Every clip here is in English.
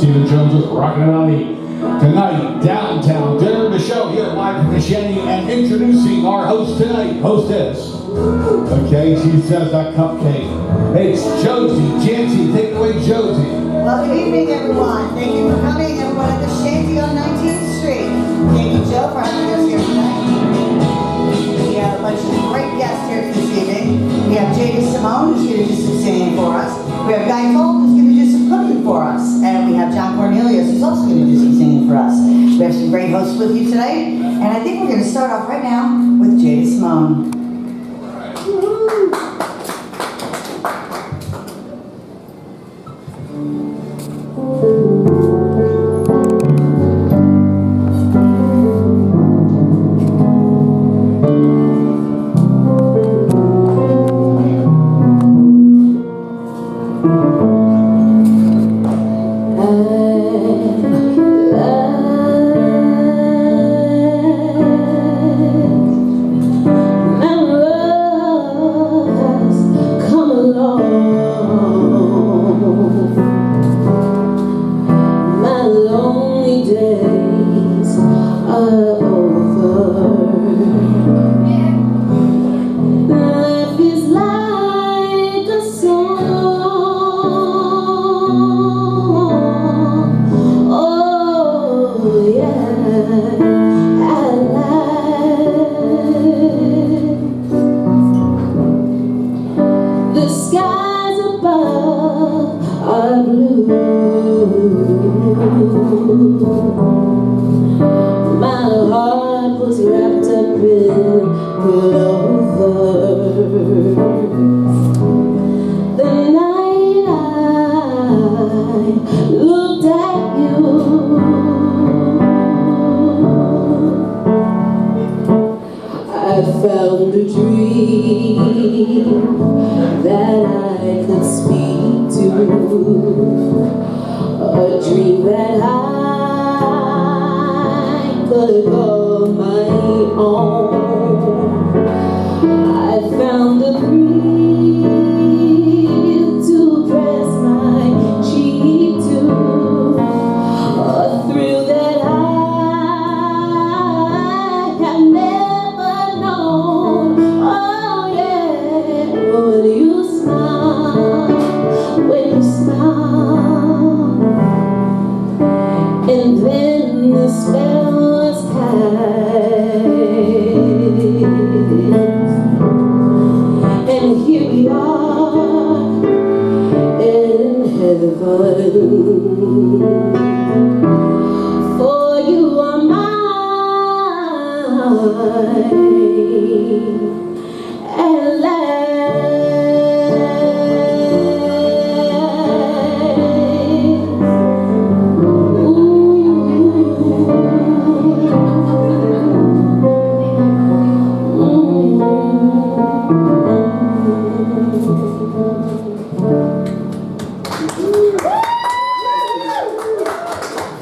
Rocking it on the tonight downtown dinner of the show here live from the Shanty, and introducing our host tonight, hostess. Okay, she says that cupcake. It's Josie. Janci, take it away, Josie. Well, good evening, everyone. Thank you for coming, everyone, at the Shanty on 19th Street. Thank you, Joe, for having us here tonight. We have a bunch of great guests here this evening. We have Jaida Symone, who's going to do some singing for us. We have Tolve, who's going to do some cooking for us. And we have Cornelious, who's also going to do some singing for us. We have some great hosts with you today. And I think we're going to start off right now with Jaida Symone. Found a dream that I could speak to, a dream that I could call my own. I found a thrill to press my cheek to, a thrill that I have never known. Oh yeah, when you smile, and then the spell was cast, and here we are in heaven. For you are mine at last.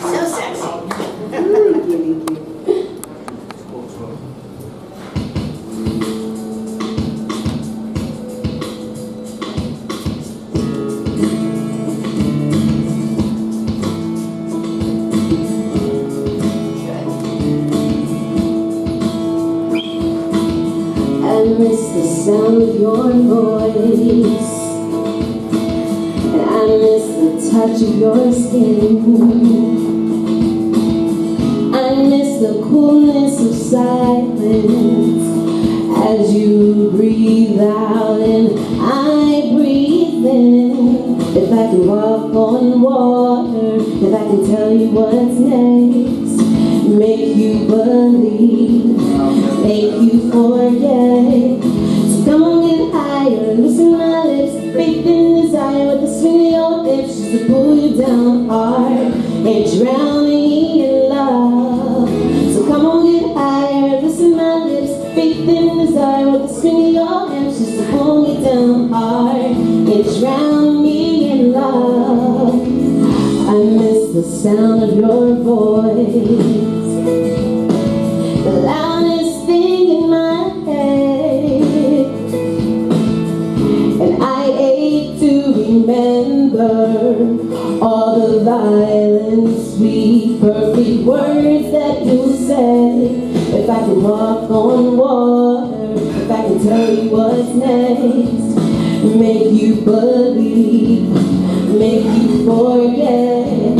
So sexy. I miss the sound of your voice, and I miss the touch of your skin. I miss the coolness of silence as you breathe out and I breathe in. If I could walk on water, if I could tell you what's next, make you believe, make you forget. So come on, get higher, loosen my lips, faith and desire with the swing of your hips, just to pull you down hard and drown me in love. So come on, get higher, loosen my lips, faith and desire with the swing of your hips, just to pull me down hard and drown me in love. I miss the sound of your voice, the loudest thing in my head, and I ache to remember all all the violent, sweet, perfect words that you say. If I could walk on water, if I could tell you what's next, make you believe, make you forget.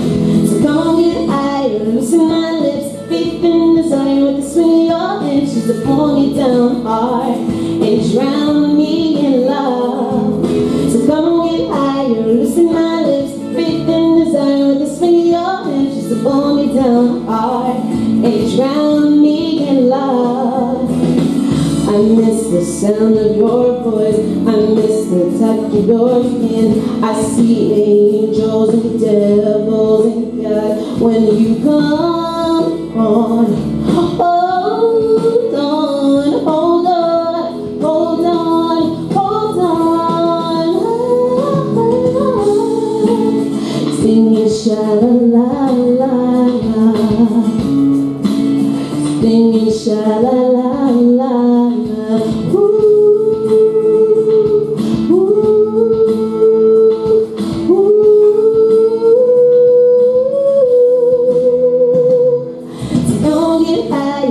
So come on, get higher, loosen my lips, faith and desire with the swing of your hips, just to pull me down hard and drown me in love. So come on, get higher, loosen my lips, faith and desire with the swing of your hips, just to pull me down hard and drown me in love. I miss the sound of your voice, I miss the touch of your skin. I see angels and devils and God when you come on. Hold on, hold on, hold on, hold on. Singing sha-la-la-la-la, singing sha-la-la-la-la.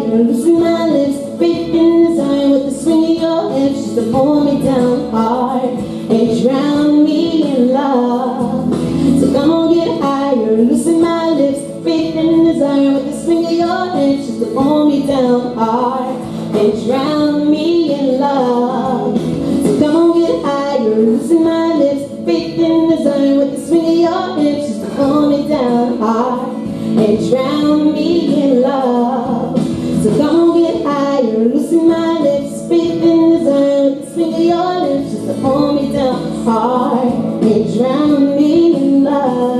Loosen my lips, faith and desire with the swing of your hips, just to pull me down hard and drown me in love. So come on, get higher, loosen my lips, faith and desire with the swing of your hips, just to pull me down hard and drown me in love. So come on, get higher, loosen my lips, faith and desire with the swing of your hips, just to pull me down hard and drown me in love. So come on, get higher, loosen my lips, faith and desire with the swing of your lips, just to pull me down hard and drown me in love.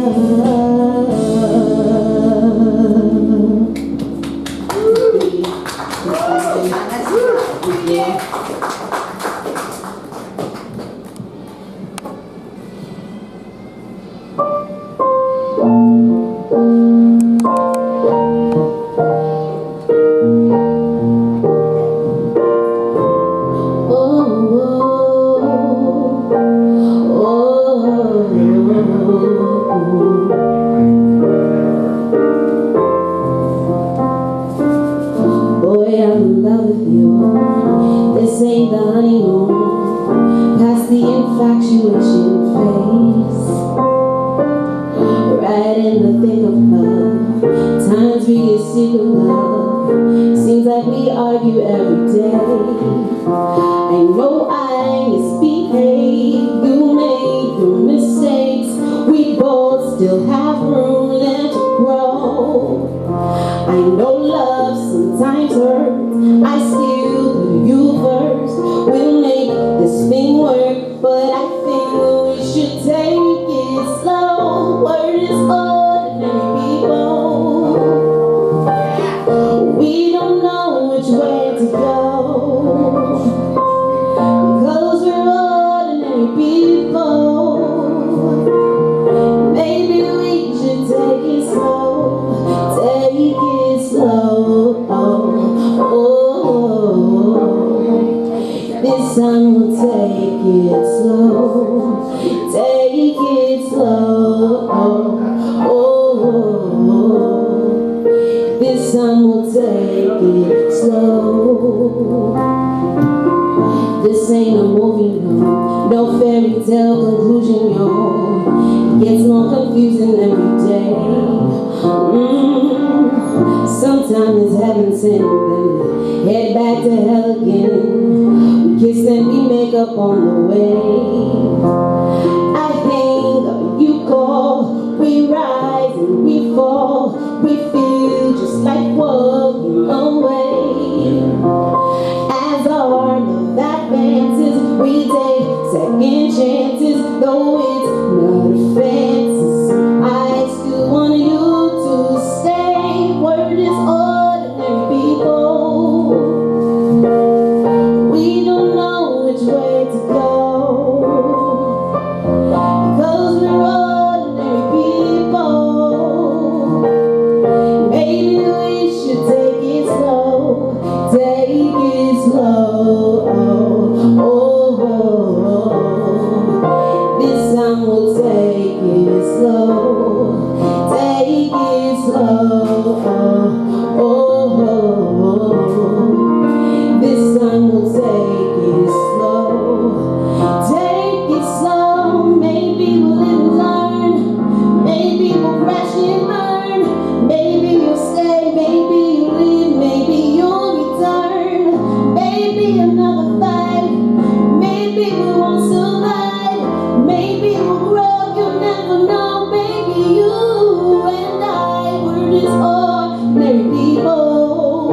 just ordinary people.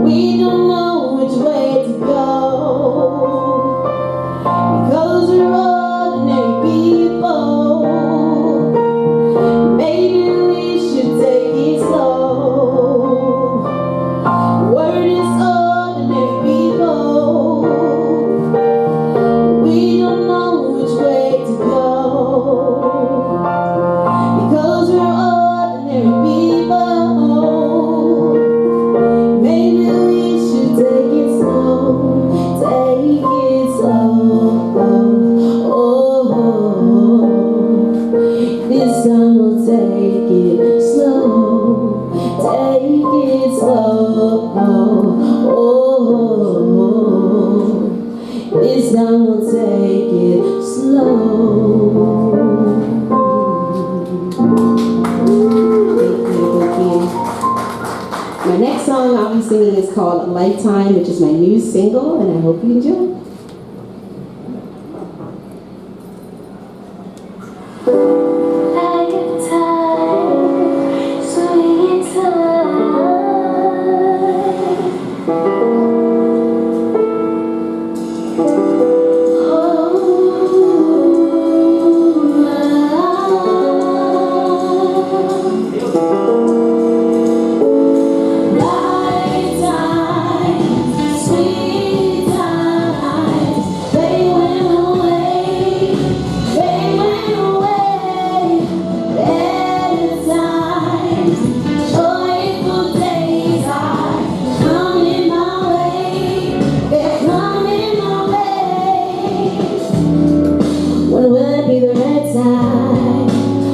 We don't know which way to go, because we're ordinary people. Maybe we should take it slow. Word is ordinary people. We don't know which way to go, because we're ordinary people. Maybe we should take it slow, take it slow. Oh, this time we'll take it slow, take it slow. Oh, this time we'll take it slow. Thank you. My next song I'll be singing is called Lifetime, which is my new single, and I hope you enjoy. Lifetime, sweet time.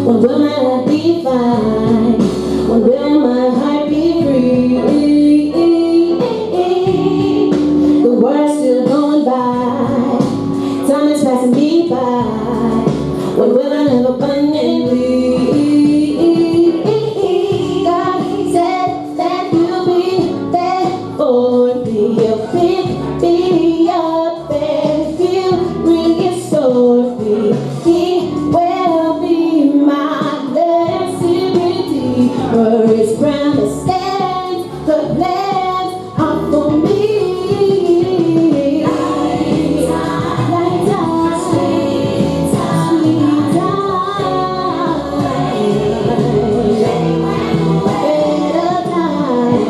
When will my life be fine? When will my heart be free? The world's still going by, time is passing me by. When will I live abundantly? God said that you'll be there for me. You'll pick me up and you'll restore me. He will be my blessing, for His promise stands, the plans are for me. Lifetime, sweet time, better times,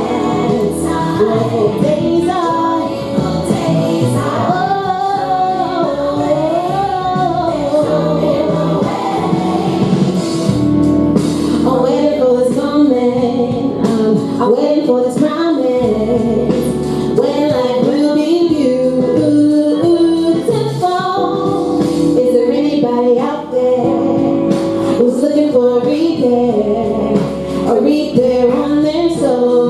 joyful days are. I'm waiting for this moment. I'm waiting for this promise. When life will be beautiful. Is there anybody out there who's looking for a repair on their soul?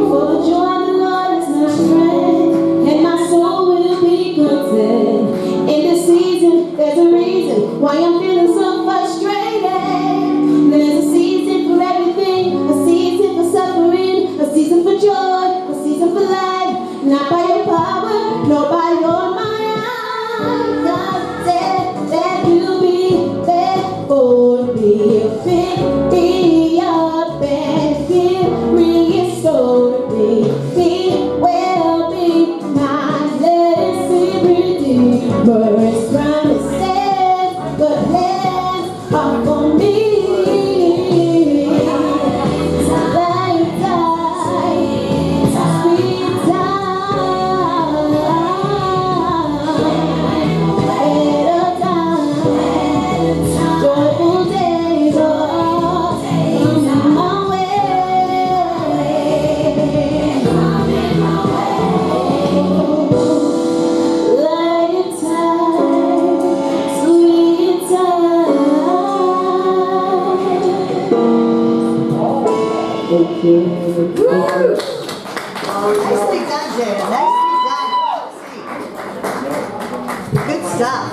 For the joy of the Lord is my strength, and my soul will be content. In this season, there's a reason why I'm feeling so frustrated. There's a season for everything, a season for suffering, a season for joy, a season for life. Not by your power, nor by your might. God said that you'll be there for me. You'll pick me up and give me restore me. He will be my blessed redeemer. His promises, good plans are for me. Lifetime, sweet time, better times, joyful days are coming my way. Lifetime, sweet time. Thank you. Nicely done, Jaida. Nicely done. Good stuff.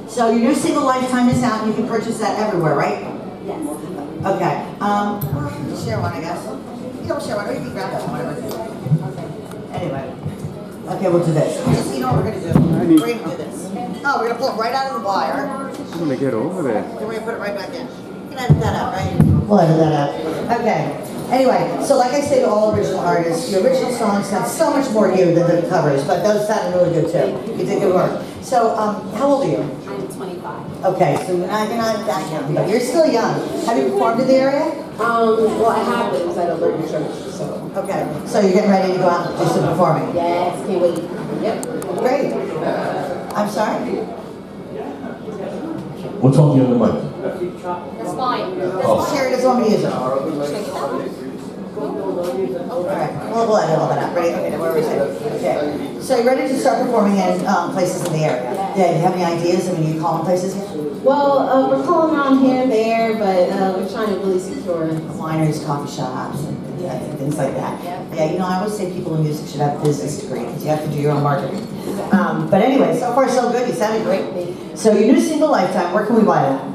So your new single Lifetime is out. You can purchase that everywhere, right? Yes. Okay. Share one, I guess. You don't share one, or you can grab that one, whatever. Anyway. Okay, we'll do this. You know what we're gonna do? We're gonna do this. Oh, we're gonna pull it right out of the wire. I'm gonna get over there. Then we're gonna put it right back in. You can edit that out, right? We'll edit that out. Okay. Anyway, so like I say to all original artists, the original songs sound so much more you than the covers, but those sounded really good too. You did good work. So, how old are you? I'm 25. Okay, so you're not that young, but you're still young. Have you performed in the area? Well, I have been because I had a local church, so. Okay, so you're getting ready to go out and do some performing? Yes, can't wait. Yep. Great. I'm sorry? What's on the other mic? That's fine. Sheri doesn't want me to use it. All right, we'll edit all that out. Ready? Okay, then what were we saying? Okay. So you're ready to start performing in places in the area? Yeah, do you have any ideas? I mean, you calling places yet? Well, we're calling around here and there, but we're trying to really secure Wineries, coffee shops, and things like that. Yeah, you know, I always say people in music should have a business degree because you have to do your own marketing. But anyway, so far so good. You sounded great. So your new single, Lifetime, where can we buy that?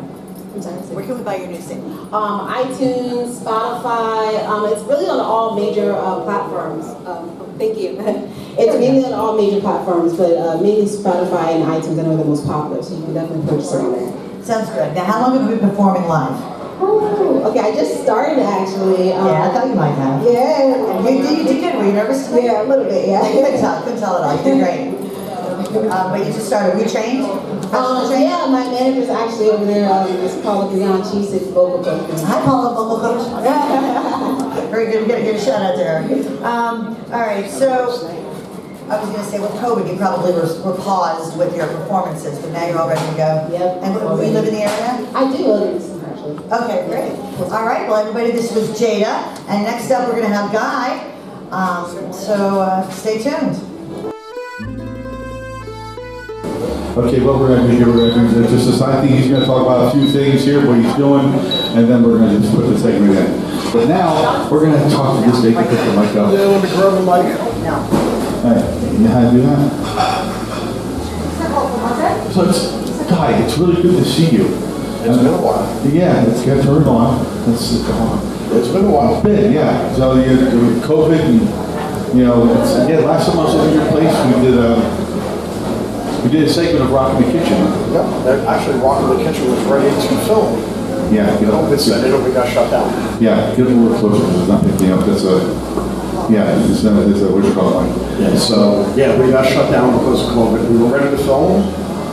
Where can we buy your new single? iTunes, Spotify. It's really on all major platforms. Thank you. It's mainly on all major platforms, but mainly Spotify and iTunes I know are the most popular, so you can definitely purchase it on there. Sounds good. Now, how long have you been performing live? Oh, okay, I just started actually. Yeah, I thought you might have. Yeah. You did good. Were you nervous today? Yeah, a little bit, yeah. You couldn't tell it all. You did great. But you just started. Were you trained? Yeah, my manager's actually over there. It's called Janci, she's vocal coach. Hi, Paula, vocal coach. Very good. We're going to give a shout out to her. All right, so I was going to say with COVID, you probably were paused with your performances, but now you're all ready to go. Yep. And we live in the area? I do live in this actually. Okay, great. All right, well, everybody, this was Jaida. And next up, we're going to have Guy. So stay tuned. Okay, what we're going to do here, we're going to do just this. I think he's going to talk about a few things here, what he's doing, and then we're going to just put the segment in. But now, we're going to talk to this big picture mic up. Yeah, let me grab the mic. No. Hey, you know how to do that? So Guy, it's really good to see you. It's been a while. Yeah, let's get turned on. Let's go on. It's been a while. It's been, yeah. So you had COVID and, you know, last time I was at your place, we did a segment of Rockin' the Kitchen. Yeah, actually, Rockin' the Kitchen was ready to film. Yeah, you know. It's said it we got shut down. Yeah, get a little closer because it's not picking up. That's a, yeah, it's a, what do you call it? Yeah, so, yeah, we got shut down because of COVID. We were ready to film.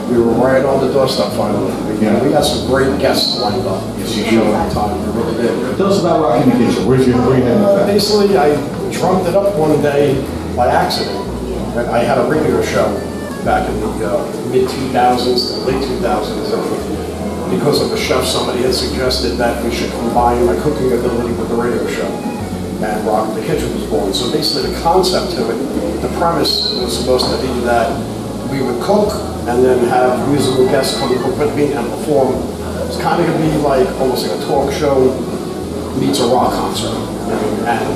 We were right on the doorstep finally. We got some great guests lined up. You see, show at the time. We really did. Tell us about Rockin' the Kitchen. Where you heading with that? Basically, I drummed it up one day by accident. I had a radio show back in the mid-2000s, late 2000s. Because of a chef, somebody had suggested that we should combine my cooking ability with the radio show. And Rockin' the Kitchen was born. So basically the concept to it, the premise was supposed to be that we would cook and then have musical guests come cook with me and perform. It's kind of going to be like almost like a talk show meets a rock concert. And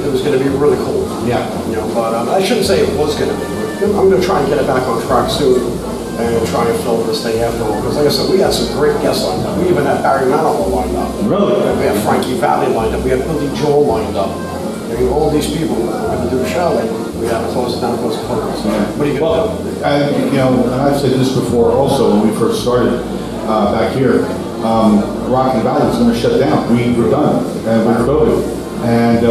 it was going to be really cool. Yeah. You know, but I shouldn't say it was going to be. I'm going to try and get it back on track soon and try and film this thing after all. Because like I said, we had some great guests lined up. We even had Barry Manilow lined up. Really? We had Frankie Valli lined up. We had Billy Joel lined up. I mean, all these people were going to do a show. And we had to close it down because of COVID. So what are you going to do? You know, and I've said this before also when we first started back here, Rockin' Valley was going to shut down. We were done with COVID. And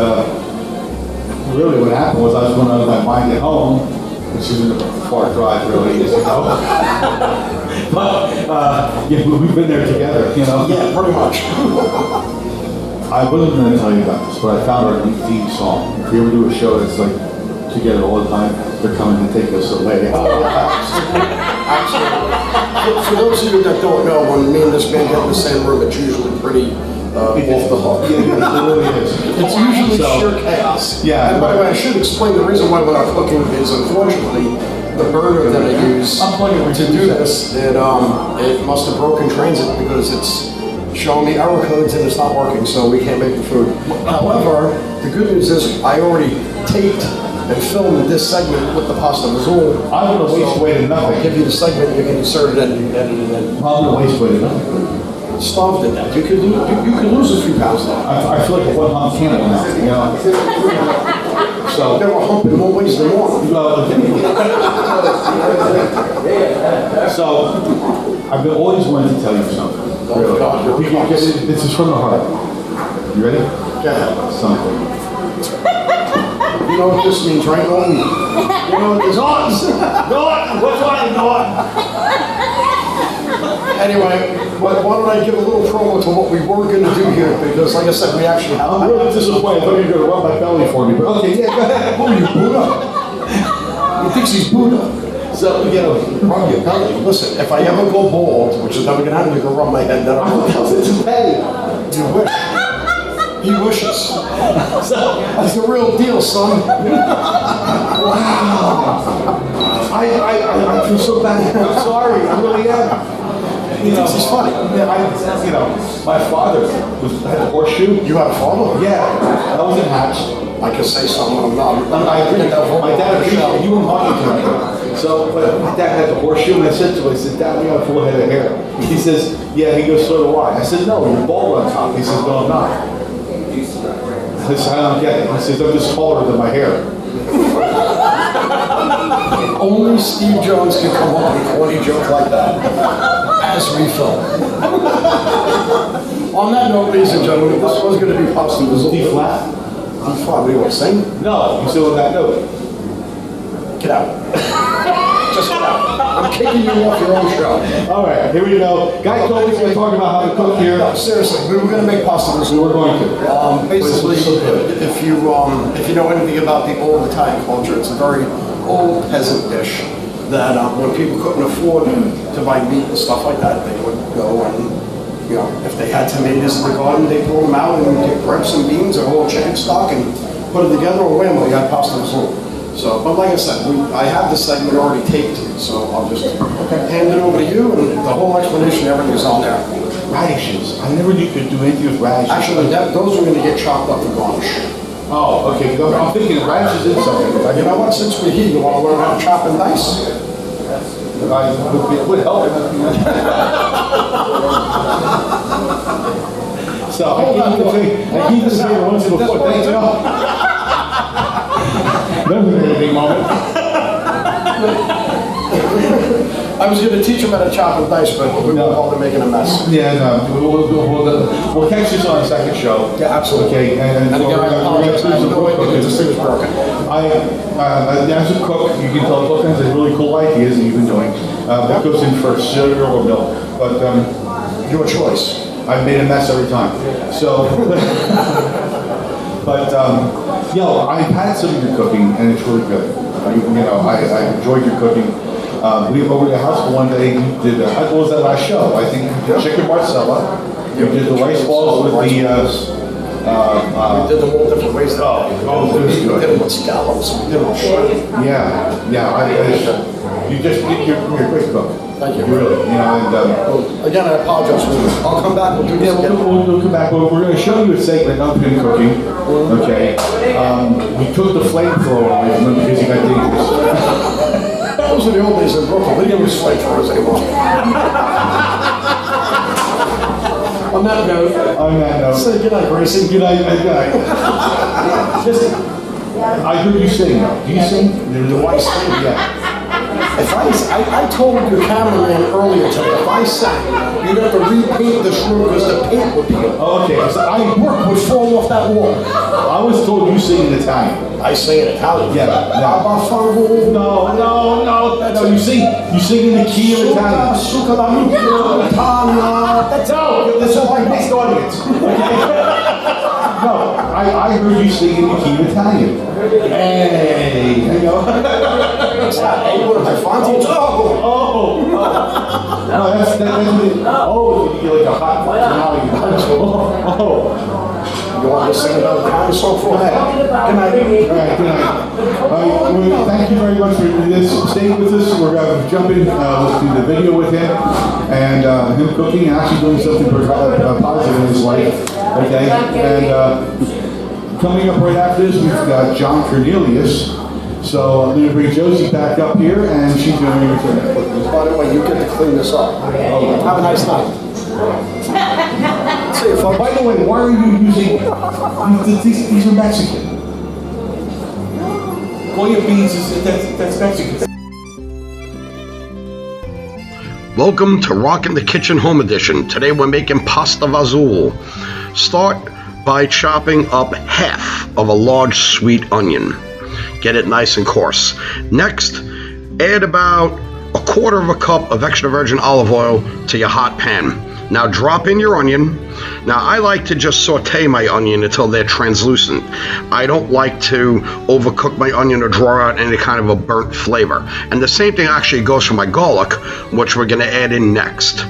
really what happened was I was going out of my mind at home, which isn't a far drive really, as you know. But yeah, we've been there together, you know. Yeah, pretty much. I wasn't going to tell you about this, but I found our new theme song. If we ever do a show that's like together all the time, they're coming to take us away. Absolutely. For those of you that don't know, when me and this band get in the same room, it's usually pretty off the hook. Yeah, it really is. It's usually sheer chaos. Yeah. And by the way, I should explain the reason why we're not cooking is unfortunately the burner that I use to do this, it must have broken transit because it's showing me error codes and it's not working, so we can't make the food. However, the good news is I already taped and filmed this segment with the pasta mazzoul. I'm going to waste away to I'll nothing. give you the segment, you can insert it and you can edit it in. I'm going to waste away to nothing. Starved at that. You could lose a few pounds though. I feel like a one-hung cannibal now, you know. So So, They were humping more ways than one. so I've been always wanted to tell you something. Really. God, here we go. This is from the heart. You ready? Go ahead. Something. You know what this means, right, Norton? You know what this means? Norton! What's wrong, Norton? Anyway, why don't I give a little promo to what we were going to do here, because like I said, we actually have... I'm really disappointed. I thought you were going to rub my belly for me, but okay, yeah, go ahead. Who are you, Buddha? He thinks he's Buddha. So, you know, Rub your belly. Listen, if I ever go bald, which is never going to happen, you can rub my head down. You wish. He wishes. That's the real deal, son. I feel so bad. I'm sorry. I really am. You know, This is funny. Yeah, you know, my father had a horseshoe. You had a father? Yeah, I was in Hatch. I can say something. I'm not. I agree. My dad appreciated you were money tonight. So, but my dad had the horseshoe, and I said to him, I said, Dad, you have a full head of hair. He says, yeah. He goes, so do I. I said, no, you're bald on top. He says, no, I'm not. I said, I don't get it. He says, I'm just taller than my hair. Only Steve Jones can come up with a corny joke like that. As we film. On that note, ladies and gentlemen, this was going to be possible. Was it D flat? D flat. What do you want to sing? No, you said on that note. Get out. Just get out. I'm kicking you off your own show. All right, here we go. Guy told us we're talking about how to cook here. No, seriously, we were going to make pasta. So we're going to. Basically, if you know anything about the old Italian culture, it's a very old peasant dish that when people couldn't afford to buy meat and stuff like that, they would go and, you know, if they had tomatoes in the garden, they pull them out and get bread, some beans, and a little chicken stock, and put it together, and wham, you got pasta fazool. So, but like I said, I have the segment already taped, so I'll just hand it over to you, and the whole explanation, everything's on there. Radishes. I never knew you could do anything with radishes. Actually, those are going to get chopped up for garnish. Oh, okay. I'm thinking radishes is something. You know what? Since we're here, you want to learn how to chop and dice? It would help. So I keep this here once before. Thank you. That was an editing moment. I was going to teach him how to chop and dice, but we won't bother making a mess. Yeah, no. We'll catch this on a second show. Yeah, absolutely. Okay, and again, I apologize. I have no idea this thing is broken. As a cook, you can tell us all kinds of really cool ideas that you've been doing. What goes in first, cereal or milk? But Your choice. I've made a mess every time. So, but you know, I've had some of your cooking, and it's really good. You know, I enjoyed your cooking. We were over to your house one day. You did what was that last show? I think you did chicken marsala. You did the rice balls with the. We did them all different ways. It was We did good. them with scallops. We did them with shrimp. Yeah. You're a great cook. Thank you. Really, you know, and Again, I apologize. I'll come back. We'll do this again. we'll come back. We're going to show you a segment on pin cooking. Okay. We took the flamethrower away from him because he got dangerous. Those are the old days in Brooklyn. We didn't use flamethrowers anymore. On that note, say goodnight, Gracie. Good night. Just, I heard you sing. Do you sing? Do I sing? Yeah. If I told your cameraman earlier today, if I sang, you'd have to repaint this room because the paint would peel. Okay. So Work would fall off that wall. I was told you sing in Italian. I sing in Italian. Yeah. No. You sing in the key of Italian. That's all my next audience. Okay? No, I heard you sing in the key of Italian. Hey, you know. What's that? Hey, what am I, Fonzie? No, that's what it, you like a hot Italian. You want me to sing another Italian song for Go ahead. Good night. Good night. Thank you very much for this. Stay with us. We're going to jump in. Let's do the video with him and him cooking and actually doing something positive in his life. Okay. And coming up right after this, we've got Cornelious. So I'm going to bring Josie back up here, and she's going to return. By the way, you get to clean this up. Have a nice night. See you, folks. By the way, why are you using these are Mexican? all your beans, that's Mexican. Welcome to Rockin' the Kitchen Home Edition. Today we're making pasta vazul. Start by chopping up half of a large sweet onion. Get it nice and coarse. Next, add about a quarter of a cup of extra virgin olive oil to your hot pan. Now drop in your onion. Now I like to just saute my onion until they're translucent. I don't like to overcook my onion or draw out any kind of a burnt flavor. And the same thing actually goes for my garlic, which we're gonna add in next.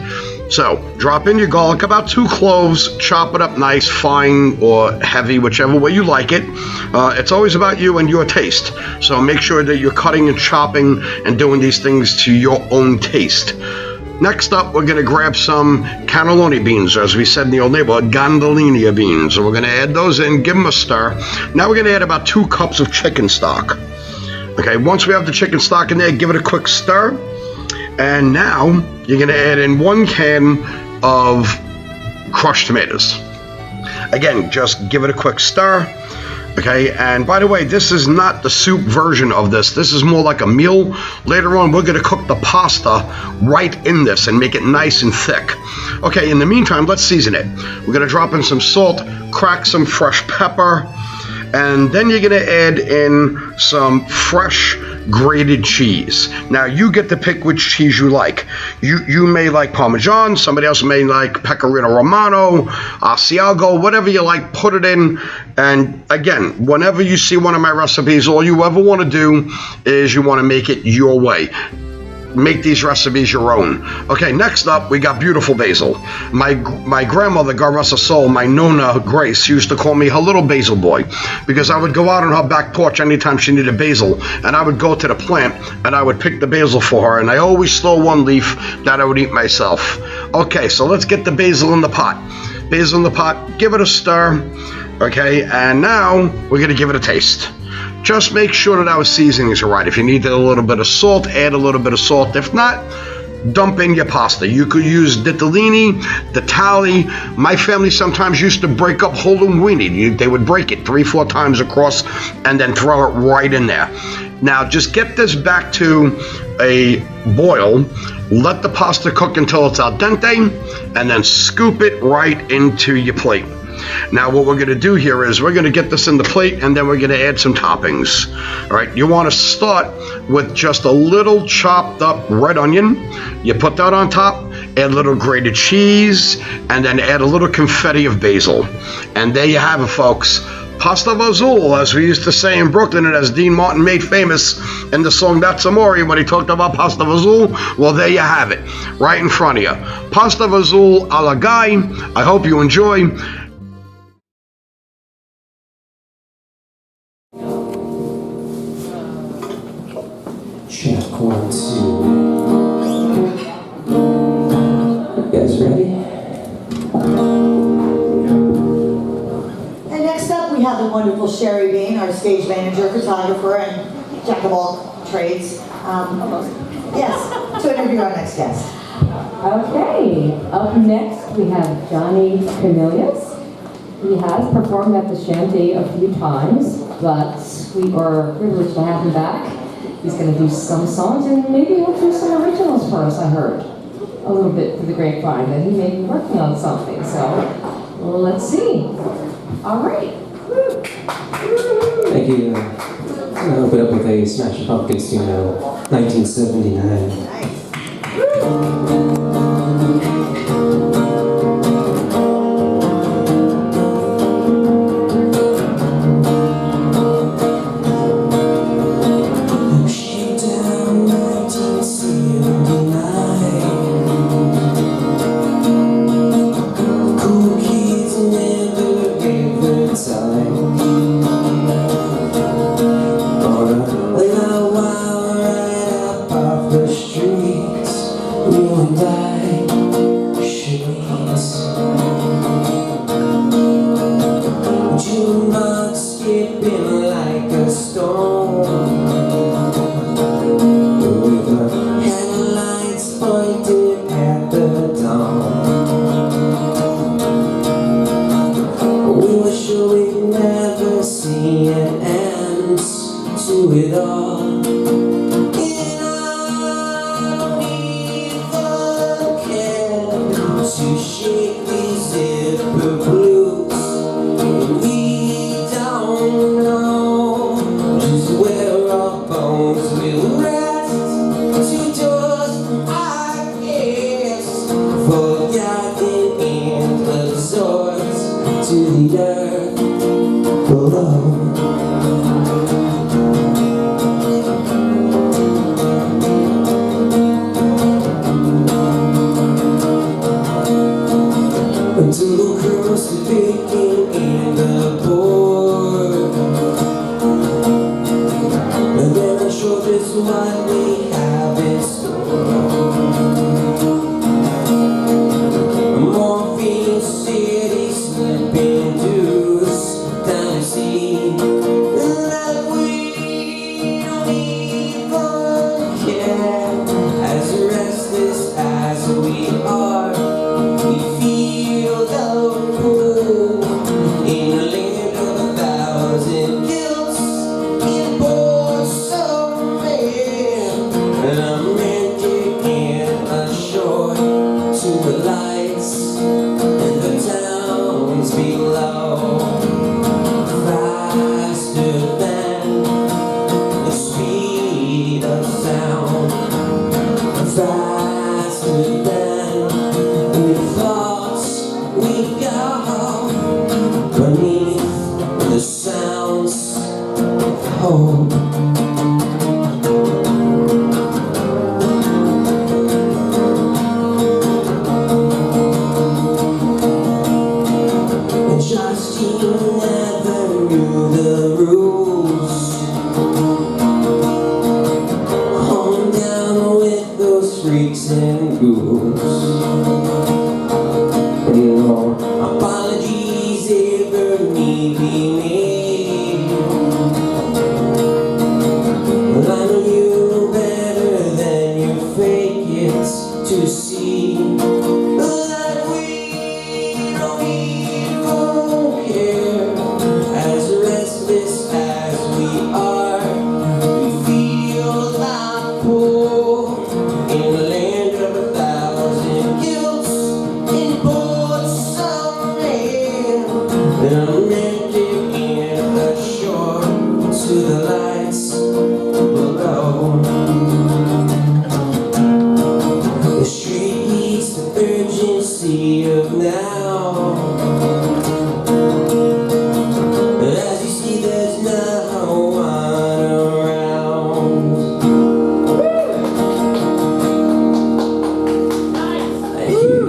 So drop in your garlic, about 2 cloves, chop it up nice, fine or heavy, whichever way you like it. It's always about you and your taste. So make sure that you're cutting and chopping and doing these things to your own taste. Next up, we're going to grab some cannelloni beans, or as we said in the old neighborhood, gondolina beans. And we're going to add those in, give them a stir. Now we're going to add about 2 cups of chicken stock. Okay, once we have the chicken stock in there, give it a quick stir. And now you're going to add in 1 can of crushed tomatoes. Again, just give it a quick stir. Okay, and by the way, this is not the soup version of this. This is more like a meal. Later on, we're gonna cook the pasta right in this and make it nice and thick. Okay, in the meantime, let's season it. We're gonna drop in some salt, crack some fresh pepper, and then you're gonna add in some fresh grated cheese. Now you get to pick which cheese you like. You may like Parmesan, somebody else may like Pecorino Romano, Asiago, whatever you like, put it in. And again, whenever you see one of my recipes, all you ever want to do is you want to make it your way. Make these recipes your own. Okay, next up, we got beautiful basil. My grandmother, God rest her soul, my Nona Grace, used to call me her little basil boy, because I would go out on her back porch anytime she needed basil, and I would go to the plant, and I would pick the basil for her, and I always stole 1 leaf that I would eat myself. Okay, so let's get the basil in the pot. Basil in the pot, give it a stir, okay, and now we're gonna give it a taste. Just make sure that our seasonings are right. If you need a little bit of salt, add a little bit of salt. If not, dump in your pasta. You could use ditalini, ditali. My family sometimes used to break up whole linguine. They would break it 3-4 times across and then throw it right in there. Now just get this back to a boil. Let the pasta cook until it's al dente, and then scoop it right into your plate. Now what we're going to do here is we're going to get this in the plate, and then we're going to add some toppings. All right, you want to start with just a little chopped up red onion. You put that on top, add a little grated cheese, and then add a little confetti of basil. And there you have it, folks. Pasta vazul, as we used to say in Brooklyn, and as Dean Martin made famous in the song That's Amore when he talked about pasta vazul. Well, there you have it, right in front of you. Pasta vazul a la Guy. I hope you enjoy. Check 1, 2. You guys ready? And next up, we have the wonderful Sheri Bayne, our stage manager, photographer, and jack of all trades. Yes, to interview our next guest. Okay, up next we have Jonny Cornelious. He has performed at the Shanty a few times, but we are privileged to have him back. He's going to do some songs, and maybe he'll do some originals for us, I heard. A little bit through the grapevine that he may be working on something, so well, let's see. All right. Thank you. I'm going to open up with a Smashing Pumpkins tune now, 1979. Nice. Going lights in the towns below, faster than the speed of sound, faster than we thought we'd go, beneath the sounds of hope. Just you never knew the rules. Hung down with those freaks and ghouls. No apologies ever need be made. Well, I know you better than you fake it to see that we don't even care. As restless as we are, we feel like poor in a land of 1,000 guilts in ports of rain. And I'm naked in the shore to the lights below. The street needs the urgency of now. As you see, there's no one around. Thank you.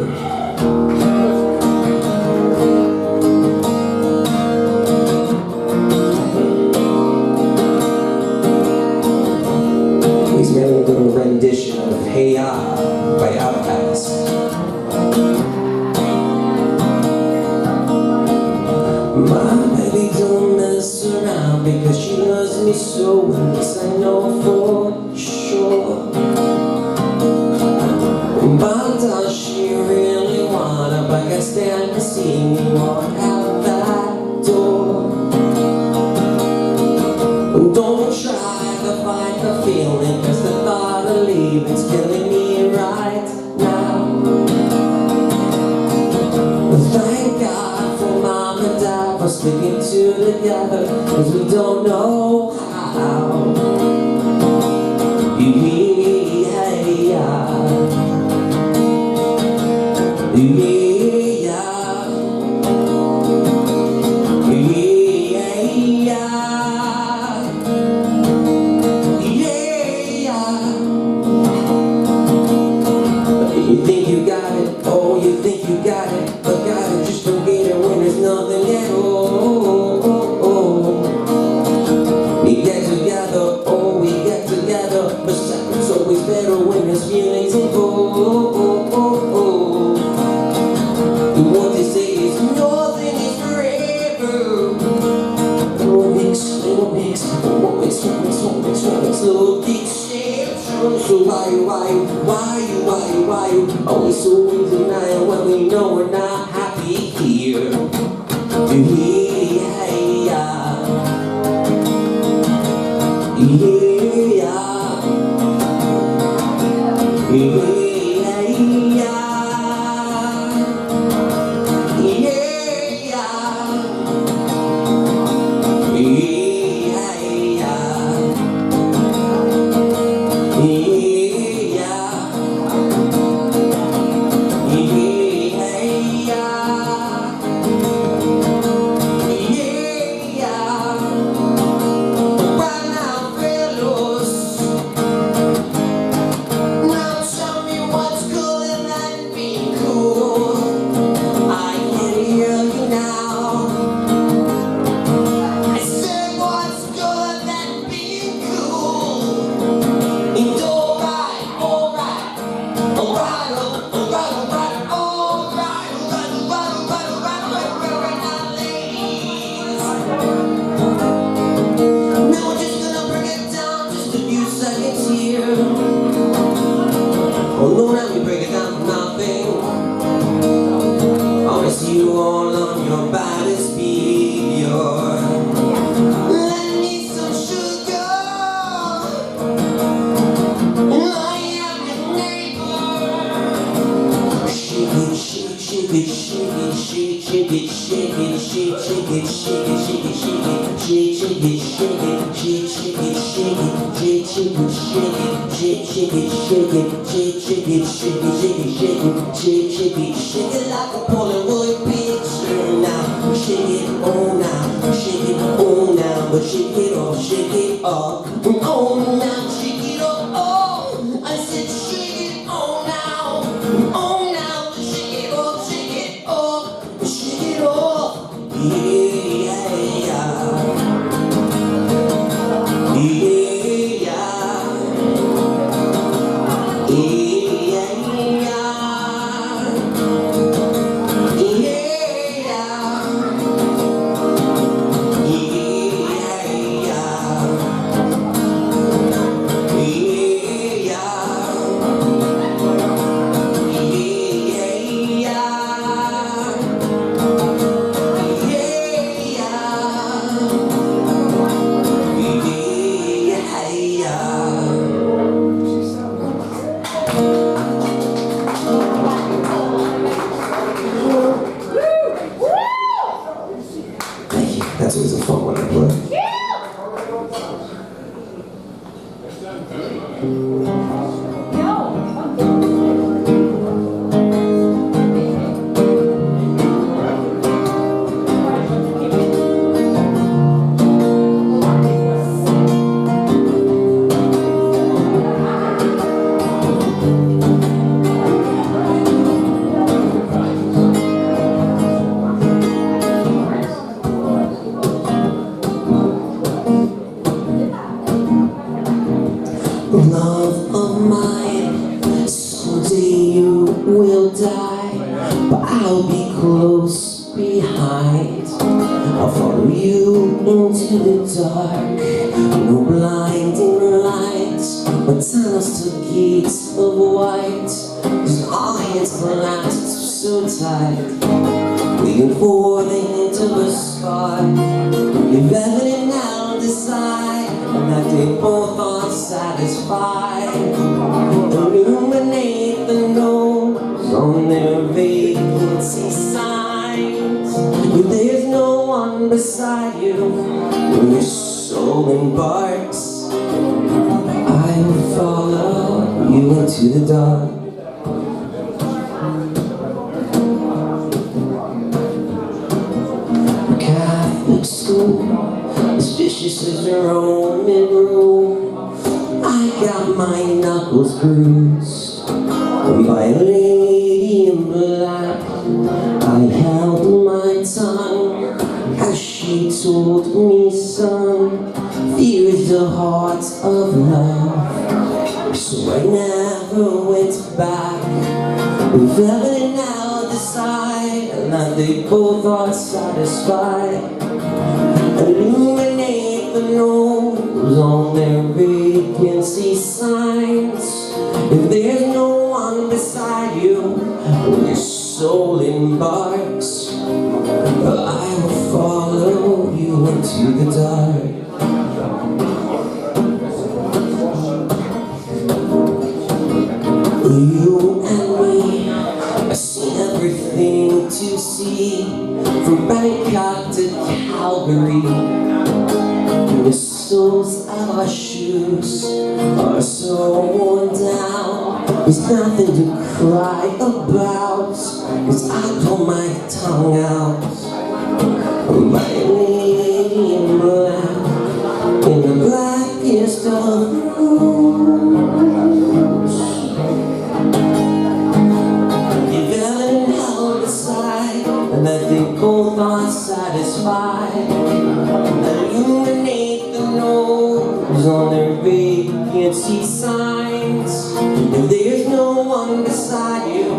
He's merely a little rendition of Hey Ya by Outcast. My baby don't mess around because she loves me so, and this I know for sure. But does she really wanna? But I stand to see me walk out that door. Don't try to fight the feeling, cause the thought of leaving's killing me right now. Thank God for Mom and Dad for sticking together, cause we don't know how. Yeah, yeah. You think you got it, oh, you think you got it, but got it, just don't get it when there's nothing at all. We get together, oh, we get together, but separate's always better when there's feelings involved. What they say is nothing is forever. What makes little deception? So why always so in denial when we know we're not happy here? shake it, shake it, shake, shake it, shake it, shake, shake it, shake it, shake it, shake it, shake, shake it, shake it, shake, shake it, shake it, shake, shake it, shake it, shake, shake it, shake it, shake, shake it, shake it, shake it, shake it, shake, shake it, shake it like a Polaroid picture now. Shake it, oh now, shake it, oh now, but shake it off, shake it off, oh now, shake it off, oh. I said shake it, oh now, oh now, shake it off, shake it off, shake it off, yeah, yeah, That's always a fun one to play. Love of mine, someday you will die, but I'll be close behind. I'll follow you into the dark, no blinding lights, but tunnels to gates of white. Cause our hands clasped so tight, waiting for the hint of a spark. If ever and now decide that they both are satisfied, illuminate the no's on their vacancy signs. If there's no one beside you when your soul embarks, I will follow you into the dark. Catholic school, as vicious as your own midroom. I got my knuckles bruised by a lady in black. I held my tongue as she told me, son, fear is the heart of love. So I never went back. If ever and now decide that they both are satisfied, illuminate the no's on their vacancy signs. If there's no one beside you when your soul embarks, I will follow you into the dark. You and me, I've seen everything to see, from Bangkok to Calgary. The soles of our shoes are so worn down. There's nothing to cry about, 'cause I pull my tongue out. My lady in black, in the blackest of rooms. If Ellen held aside that they both are satisfied, illuminate the no's on their vacancy signs. If there's no one beside you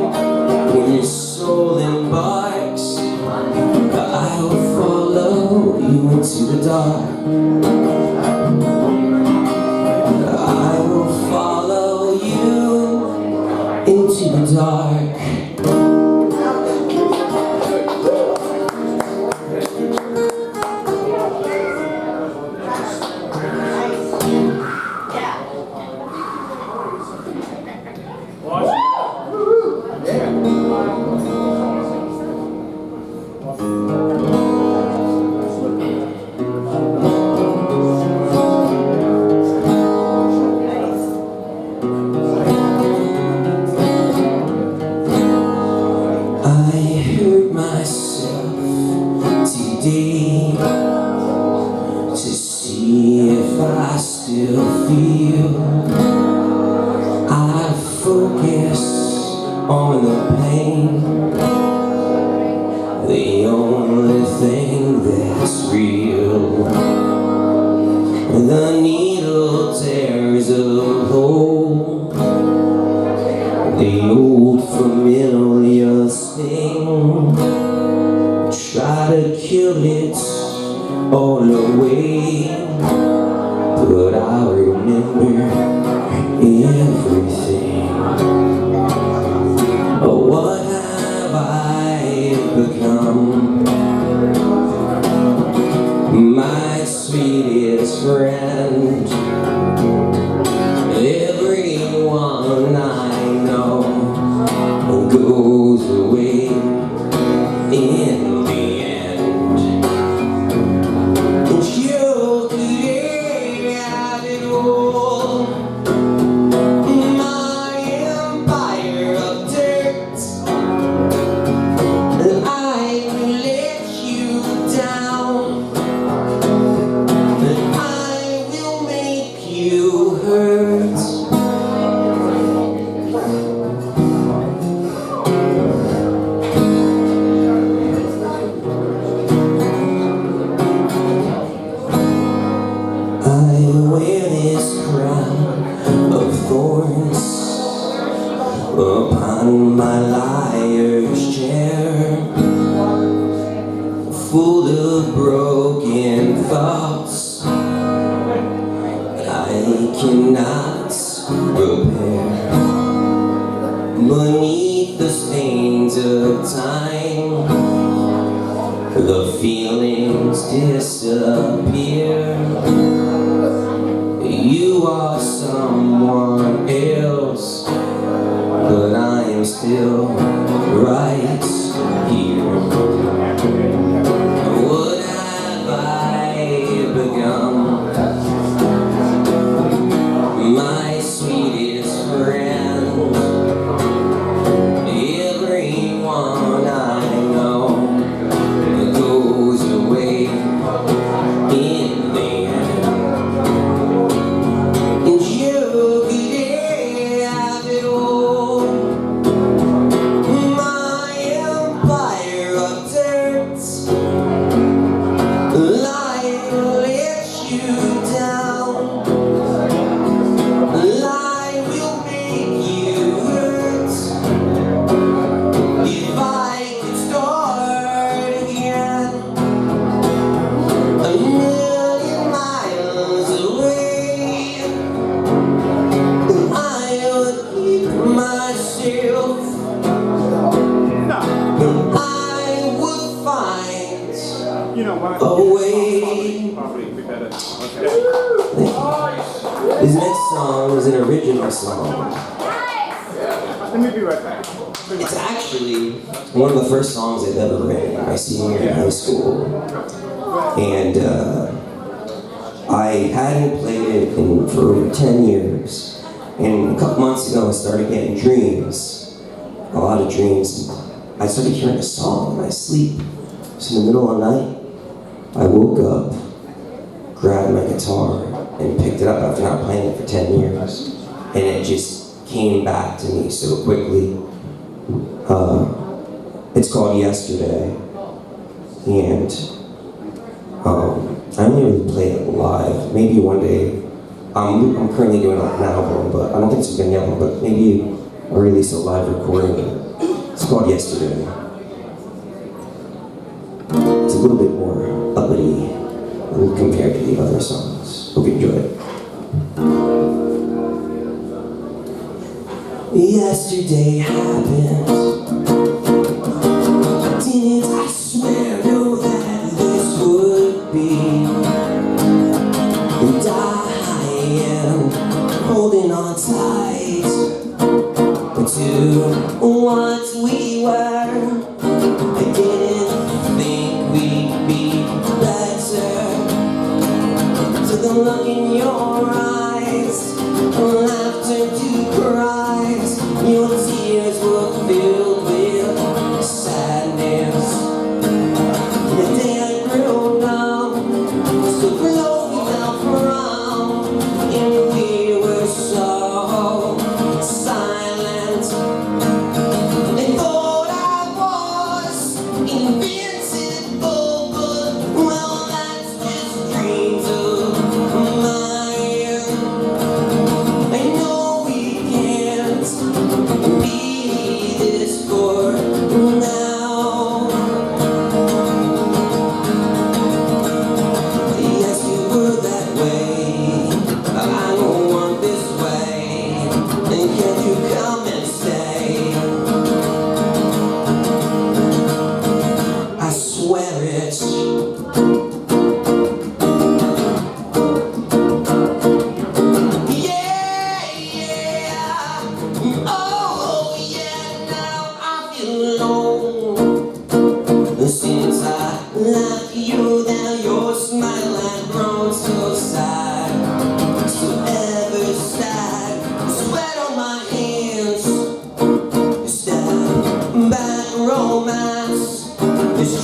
when your soul embarks, I will follow you into the dark. I will follow you into the dark. I hurt myself today to see if I still feel. I focus on the pain, the only thing that's real. The needle tears a hole, the old familiar sting. Try to kill it all away, but I remember everything. Oh, what have I become? My sweetest friend. Everyone I know goes away in the end. And you could have it all. My empire of dirt. I will let you down. I will make you hurt. I wear this crown of thorns upon my liar's chair, full of broken thoughts I cannot repair. Beneath the stains of time, the feelings disappear. You are someone else, but I am still right here. What have I become? My sweetest friend. Everyone I know goes away in the end. And you could have it all. My empire of dirt. Life lets you down. Life will make you hurt. If I could start again, a million miles away, I would keep myself. I would find You know what? a way. Probably be better. Okay. This next song is an original song. Let me be right back. It's actually one of the first songs I've ever written, my senior year in high school. And I hadn't played it for over 10 years. And a couple months ago I started getting dreams, a lot of dreams. I started hearing a song in my sleep. So in the middle of the night, I woke up, grabbed my guitar, and picked it up after not playing it for 10 years. And it just came back to me so quickly. It's called Yesterday, and I only really play it live. Maybe one day, I'm currently doing an album, but I don't think it's gonna be an album, but maybe I'll release a live recording. It's called Yesterday. It's a little bit more uppity compared to the other songs. Hope you enjoy it. Yesterday happened. Didn't I swear know that this would be? And I am holding on tight to what we were. I didn't think we'd be better. To the look in your eyes, laughter to cries, your tears will fill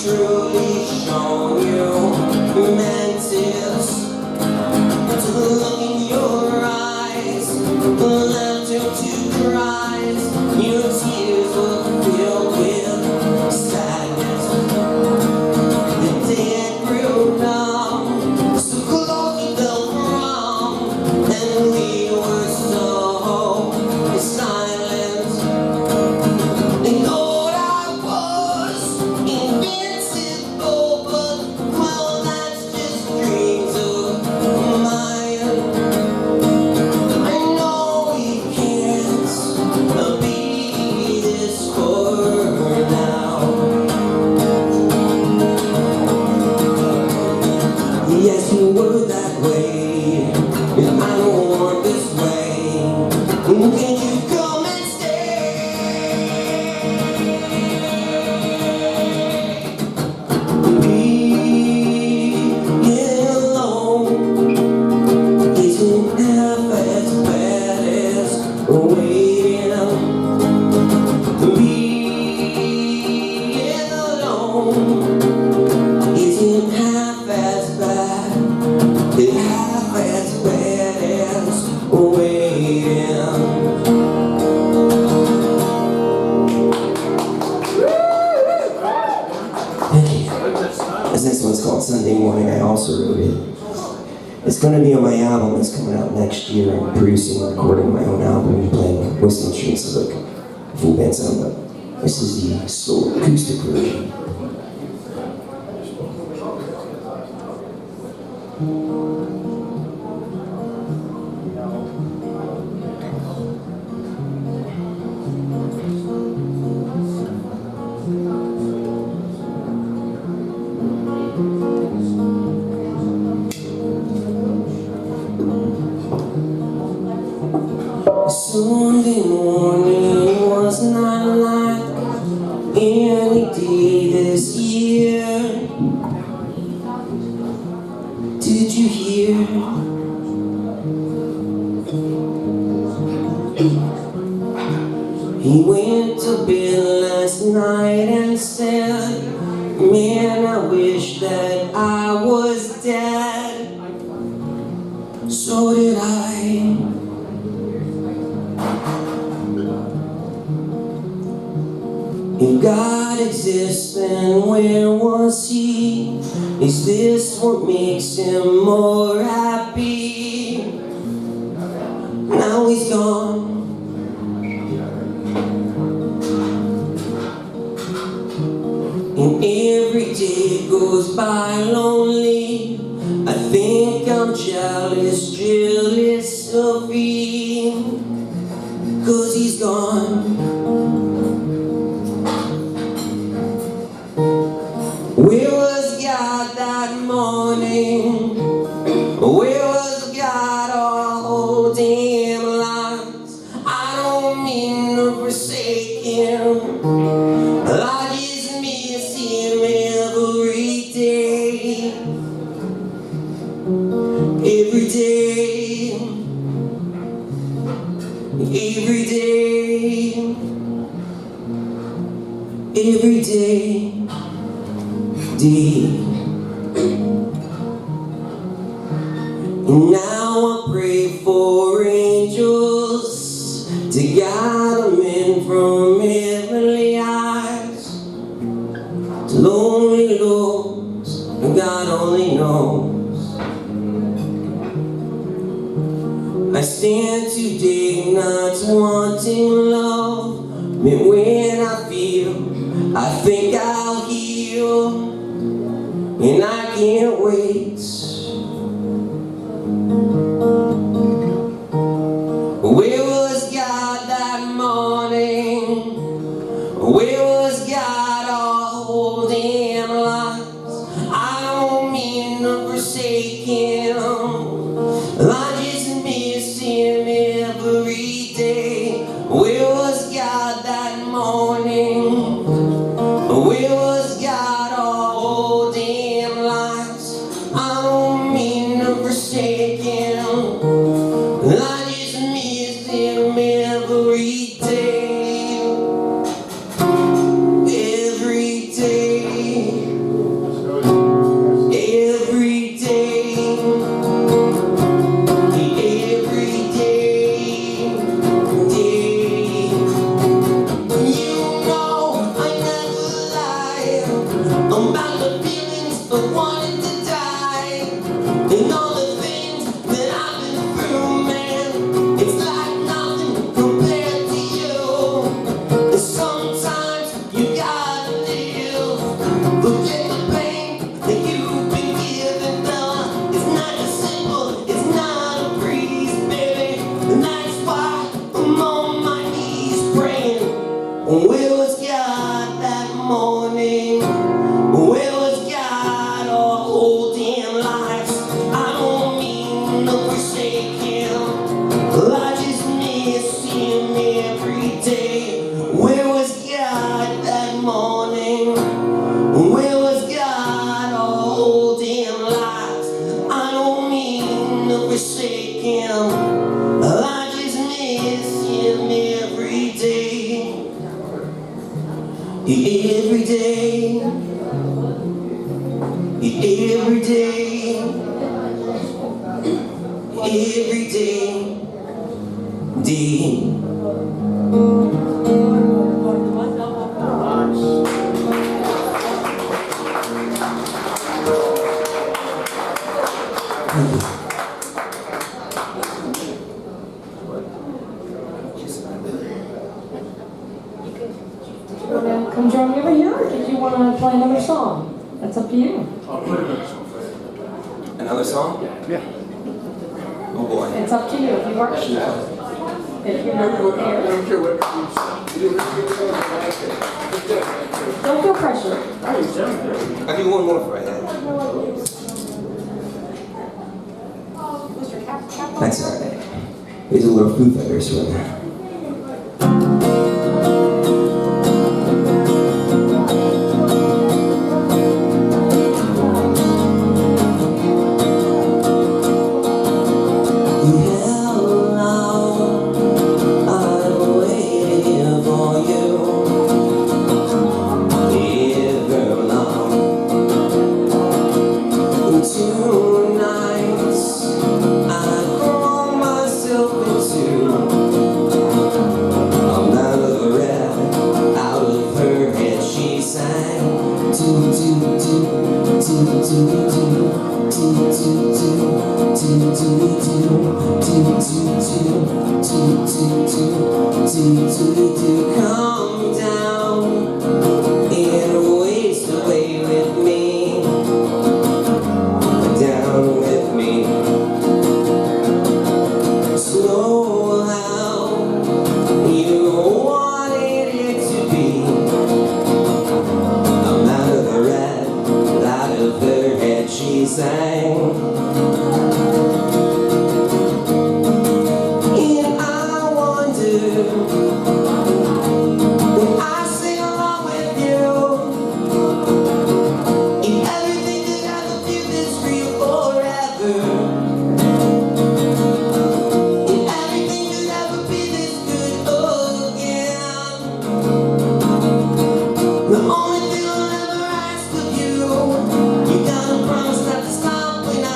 truly shown you mantis to look in your eyes, laughter to cries, your tears were filled with sadness. The dead grew numb, so close we felt wrong, and we were so silent. They thought I was invincible, but well, that's just dreams of mine. I know we can't be this for now. Yes, you were that way, and I don't want this way. Can you come and stay? Being alone isn't half as bad as waiting. Being alone isn't half as bad, half as bad as waiting. This next one's called Sunday Morning. I also wrote it. It's going to be on my album that's coming out next year. I'm producing and recording my own album and playing Western instruments as like a full band sound, but this is the slow acoustic version. Sunday morning was not like any day this year. Did you hear? He went to bed last night and said, man, I wish that I was dead. So did I. If God exists, then where was he? Is this what makes him more happy? Now he's gone. And every day goes by lonely. I think I'm jealous of him, 'cause he's gone. Where was God that morning? Where was God all whole damn lives? I don't mean to forsake him, I just miss him every day. Every day. Every day. Every day. And now I pray for angels to guide them in from heavenly eyes to lonely lows, and God only knows. I stand today not wanting love, but when I think I'll heal, and I can't wait. Where was God that morning? Where was God all whole damn lives? I don't mean to forsake him, I just miss him every day. Where was God that morning? Where was God all whole damn lives? I don't about the feelings of wanting to die, and all the things that I've been through, man. It's like nothing compared to you. And sometimes you gotta live. Forget the pain that you've been given, fella. It's not as simple, it's not a breeze, baby. And that's why I'm on my knees praying. Where was God that morning? Where was God all whole damn lives? I don't mean to forsake him, I just miss him every day. Where was God that morning? Where was God all whole damn lives? I don't mean to forsake him, I just miss him every day. Every day, every day, every day. Come join me over here, or did you want to play another song? That's up to you. Another song? Yeah. Oh boy. It's up to you if you are. If you're not prepared. Don't feel pressure. I'll do one more for that. That's alright. Here's a little Foo Fighters one. Come down and waste away with me, down with me. Slow how you wanted it to be. I'm out of the red, out of her head, she sang. And I wonder when I sing along with you, if everything could ever be this real forever, if everything could ever be this good again. The only thing I'll ever ask of you, you gotta promise not to stop when I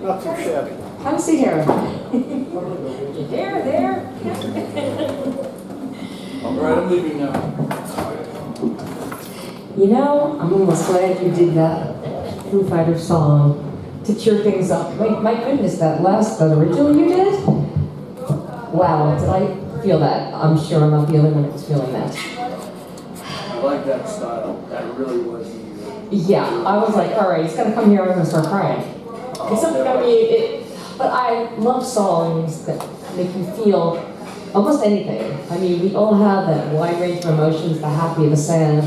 Not too shabby. Have a seat here. There. All right, I'm leaving now. You know, I'm almost glad you did that Foo Fighters song to cheer things up. My goodness, that original you did? Wow, did I feel that? I'm sure I'm not the only one that was feeling that. I like that style. That really was. Yeah, I was like, all right, he's gonna come here and I'm gonna start crying. It's something, but I love songs that make you feel almost anything. I mean, we all have that wide range of emotions, the happy, the sad.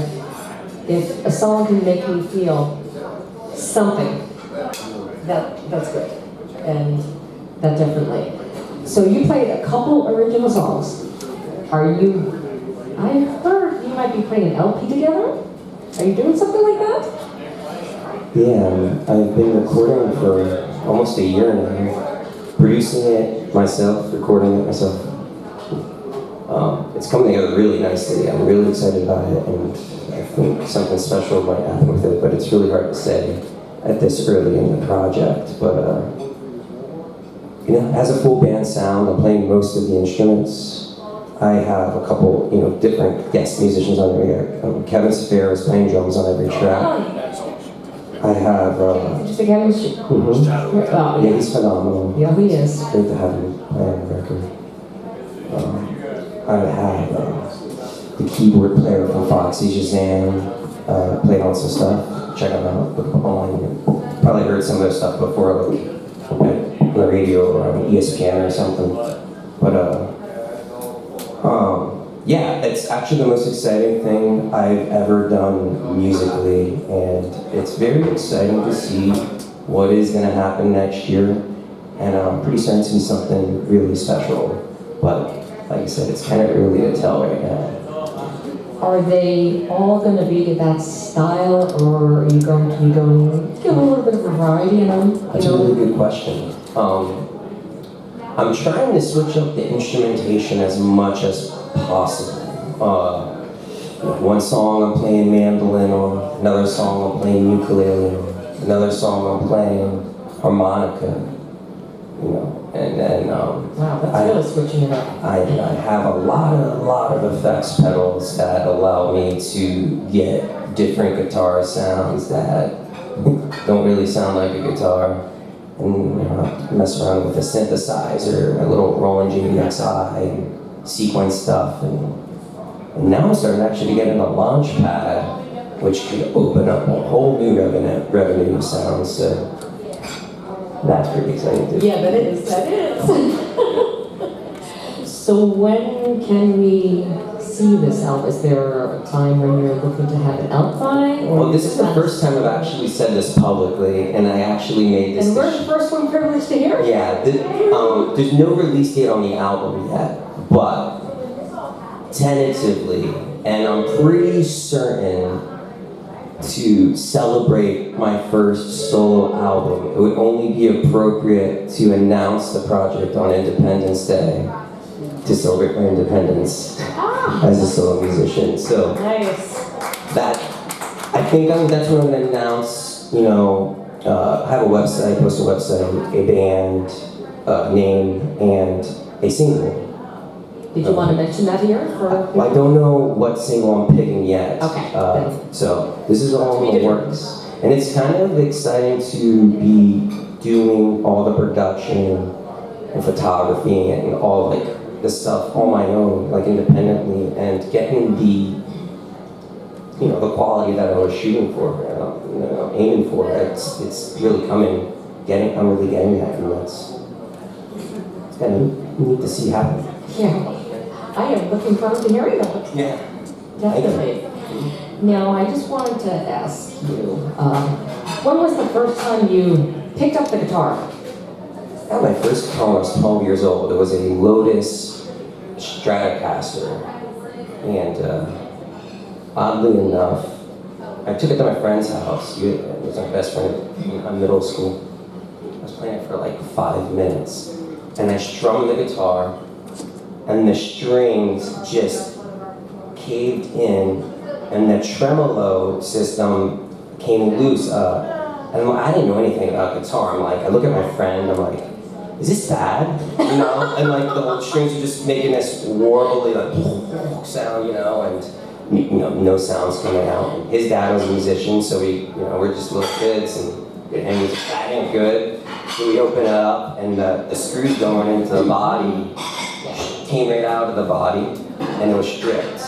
If a song can make you feel something, that's good. And that definitely. So you played a couple original songs. I heard you might be playing an LP together? Are you doing something like that? Yeah, I've been recording for almost a year now. Producing it myself, recording it myself. It's coming together really nicely. I'm really excited about it, and I think something special might happen with it, but it's really hard to say at this early in the project. But, it has a full band sound. I'm playing most of the instruments. I have a couple, different guest musicians on there. Kevin Safair is playing drums on every track. I have, Did you say Kevin? yeah, he's phenomenal. Yeah, he is. It's great to have him play on the record. I have the keyboard player from Foxy Shazam, played on some stuff. Check him out, look him online. Probably heard some of their stuff before, like on the radio or on ESPN or something. But yeah, it's actually the most exciting thing I've ever done musically, and it's very exciting to see what is going to happen next year, and I'm pretty certain it's going to be something really special, but like I said, it's kind of early to tell right now. Are they all going to be that style, or are you going to be give a little bit of a variety in them? That's a really good question. I'm trying to switch up the instrumentation as much as possible. One song I'm playing mandolin, or another song I'm playing ukulele, or another song I'm playing harmonica, and then Wow, that's really switching it up. I have a lot of effects pedals that allow me to get different guitar sounds that don't really sound like a guitar. And mess around with a synthesizer, a little Roland JVXI, and sequence stuff, and now I'm starting actually to get in a launch pad, which could open up a whole new revenue sound. So that's pretty exciting too. Yeah, that is. So when can we see this album? Is there a time when you're looking to have it out by? Well, this is the first time I've actually said this publicly, and I actually made this. And we're the first one privileged to hear it? Yeah, there's no release date on the album yet, but tentatively, and I'm pretty certain to celebrate my first solo album, it would only be appropriate to announce the project on Independence Day, to celebrate my independence as a solo musician. So Nice. I think that's what I'm going to announce. I have a website, post a website, a band name, and a single. Did you want to mention that here? I don't know what single I'm picking yet. Okay. So this is all in the works. And it's kind of exciting to be doing all the production and photography and all the stuff on my own, independently, and getting the quality that I was shooting for, aiming for. It's really coming. I'm really getting that, and it's kind of neat to see happen. Yeah. I am looking forward to hearing that. Yeah. Definitely. Now, I just wanted to ask you, when was the first time you picked up the guitar? Yeah, my first guitar when I was 12 years old. It was a Lotus Stratocaster, and oddly enough, I took it to my friend's house. He was my best friend in middle school. I was playing it for 5 minutes, and I strummed the guitar, and the strings just caved in, and the tremolo system came loose. And I didn't know anything about guitar. I'm like, I look at my friend, I'm like, is this bad? You know? And like the strings are just making this warbly like sound, you know, and you know, no sounds coming out. His dad was a musician, so we're just little kids, and he's like, that ain't good. So we open it up, and the screws going into the body came right out of the body, and it was stripped.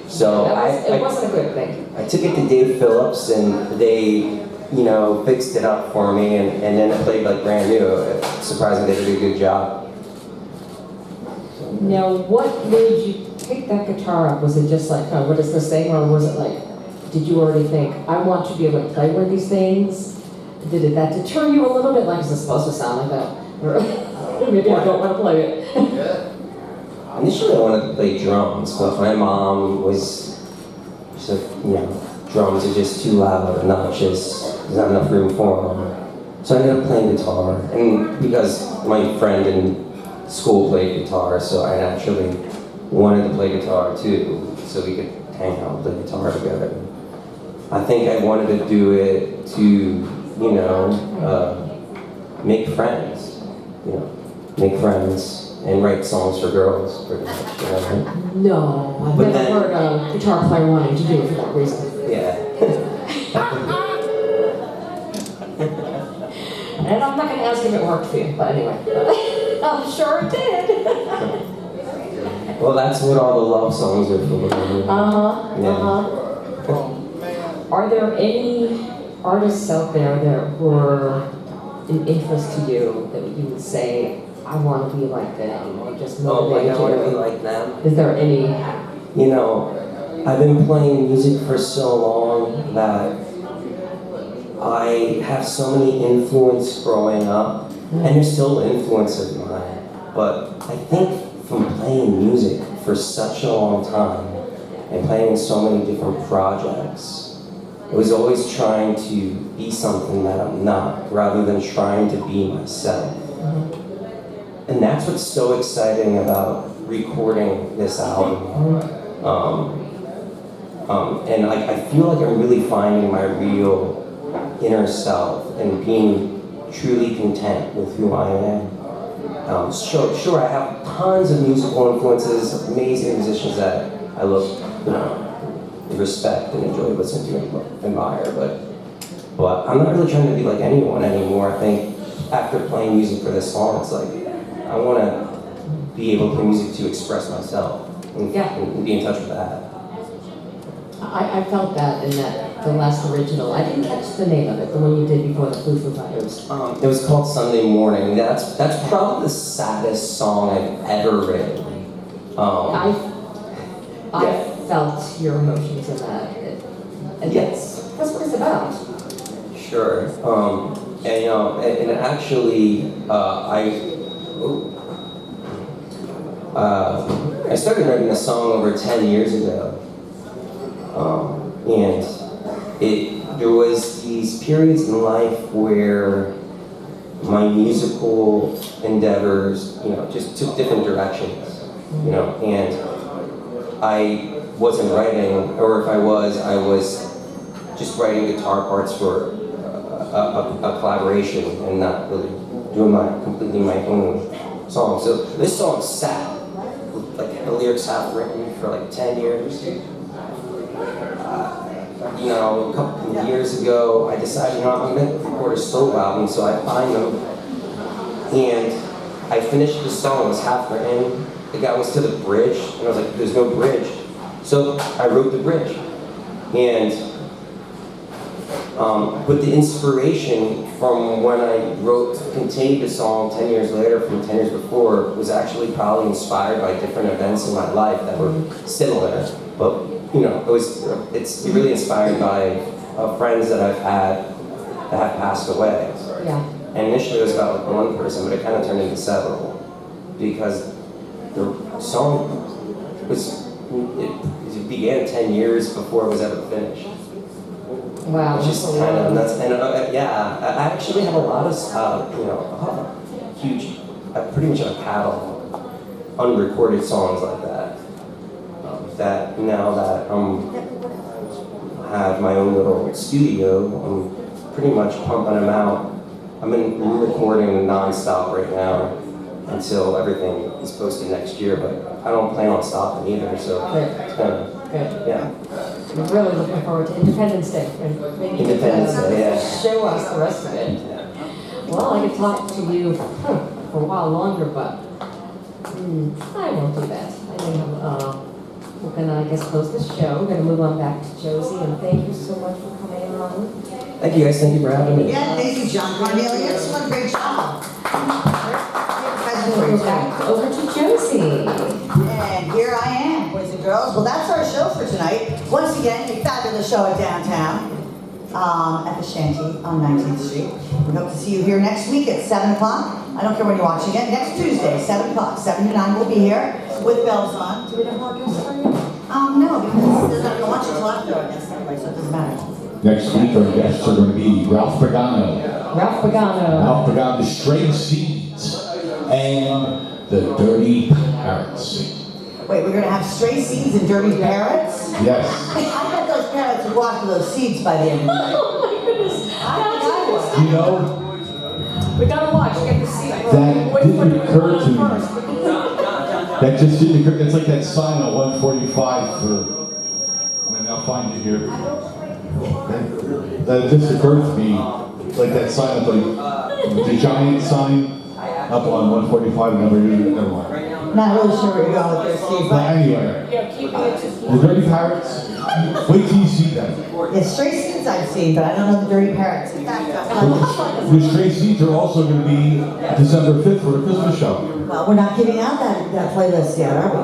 So It wasn't a good thing. I took it to Dave Phillips, and they, you know, fixed it up for me, and then it played like brand new. Surprisingly, they did a good job. Now, what made you pick that guitar up? Was it just like, oh, what is this thing? Or was it like, did you already think, I want to be able to play with these things? Did that deter you a little bit? Like, is it supposed to sound like that? Or maybe I don't want to play it. Initially, I wanted to play drums, but my mom was, she said, you know, drums are just too loud, obnoxious, there's not enough room for them. So I ended up playing guitar, and because my friend in school played guitar, so I naturally wanted to play guitar too, so we could hang out and play guitar together. I think I wanted to do it to, you know, make friends, and write songs for girls, pretty much, you know? No, I've But never heard a guitar player wanting to do it for that reason. Yeah. And I'm not going to ask if it worked for you, but anyway. I'm sure it did. Well, that's what all the love songs are for. Are there any artists out there that were an interest to you that you would say, I want to be like them, or just motivate I want to be you? like them. Is there any? You know, I've been playing music for so long that I have so many influences growing up, and they're still influences of mine. But I think from playing music for such a long time and playing in so many different projects, I was always trying to be something that I'm not, rather than trying to be myself. And that's what's so exciting about recording this album. And I feel like I'm really finding my real inner self and being truly content with who I am. Sure, I have tons of musical influences, amazing musicians that I love, you know, respect and enjoy listening to and admire, but I'm not really trying to be like anyone anymore. I think after playing music for this long, it's like, I want to be able to play music to express myself and be in touch with that. I felt that in the last original. I didn't catch the name of it, the one you did before the Foo Fighters. It was called Sunday Morning. That's probably the saddest song I've ever written. I felt your emotions in that. And Yes. That's what it's about. Sure. And you know, and actually, I started writing a song over 10 years ago. And there was these periods in life where my musical endeavors, you know, just took different directions, you know, and I wasn't writing, or if I was just writing guitar parts for a collaboration and not really doing completely my own song. So this song sat, like the lyrics have written for like 10 years. You know, a couple of years ago, I decided, you know, I'm going to record a solo album, so I find them, and I finished the song. It was half written. The guy was to the bridge, and I was like, there's no bridge. So I wrote the bridge, and but the inspiration from when I continued the song 10 years later from 10 years before was actually probably inspired by different events in my life that were similar, but you know, it's really inspired by friends that I've had that have passed away. Yeah. And initially it was about like one person, but it kind of turned into several, because the song it began 10 years before it was ever finished. Wow. Which is kind of nuts. And I actually have a lot of, you know, pretty much a catalog of unrecorded songs like that. That now that I have my own little studio, I'm pretty much pumping them out. I'm recording non-stop right now until everything is posted next year, but I don't plan on stopping either, so it's kind of, Good. yeah. I'm really looking forward to Independence Day. And maybe Independence Day, yeah. show us the rest of it. Well, I could talk to you for a while longer, but I won't do that. I think we're gonna, I guess, close the show. We're gonna move on back to Josie, and thank you so much for coming on. Thank you guys, thank you for having me. Yeah, thank you, John Cornelious. What a great job. We'll go back over to Josie. And here I am, boys and girls. Well, that's our show for tonight. Once again, a fabulous show at downtown at the Shanty on 19th Street. We hope to see you here next week at 7 o'clock. I don't care when you're watching it. Next Tuesday, 7 o'clock, 7 to 9, we'll be here with bells on. Do we have more guests for you? No, because there's not going to watch it till after our guests anyway, so it doesn't matter. Next week, our guests are going to be Ralph Pagano. Ralph Pagano. Ralph Pagano, the Stray Seeds, and the Dirty Parrots. Wait, we're going to have stray seeds and dirty parrots? Yes. I bet those parrots would walk to those seeds by the end of the night. Oh my goodness. I You know, We gotta watch, get to see. that didn't occur to me. That just didn't occur. It's like that sign on 145 for, I'll find it here. That just occurred to me, like that sign up, like the giant sign up on 145, never mind. Not really sure where you're going with this, Steve, But but anyway, Yeah, keep it. the Dirty Parrots, wait till you see them. yeah, stray seeds I've seen, but I don't know the dirty parrots. In fact, The Stray Seeds are also going to be December 5th for the Christmas show. well, we're not giving out that playlist yet, are we?